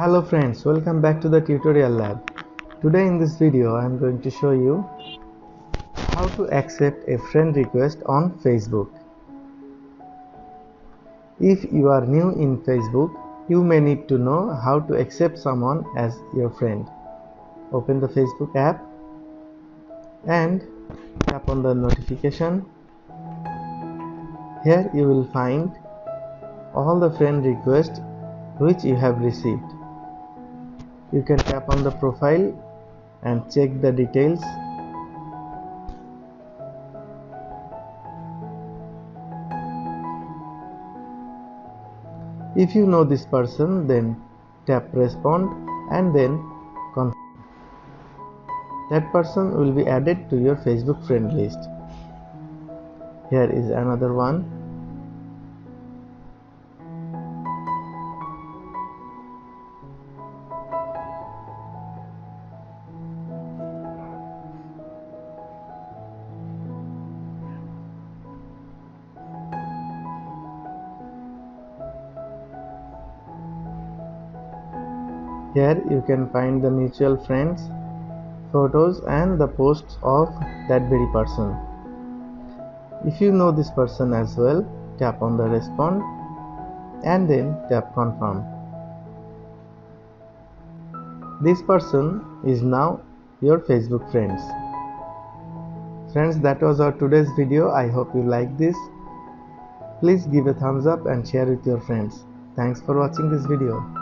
Hello friends, welcome back to the tutorial lab. Today in this video I am going to show you how to accept a friend request on Facebook. If you are new in Facebook, you may need to know how to accept someone as your friend. Open the Facebook app and tap on the notification. Here you will find all the friend requests which you have received. You can tap on the profile and check the details. If you know this person, then tap respond and then confirm. That person will be added to your Facebook friend list. Here is another one. Here you can find the mutual friends, photos and the posts of that very person. If you know this person as well, tap on the respond and then tap confirm. This person is now your Facebook friends. Friends, that was our today's video. I hope you like this. Please give a thumbs up and share with your friends. Thanks for watching this video.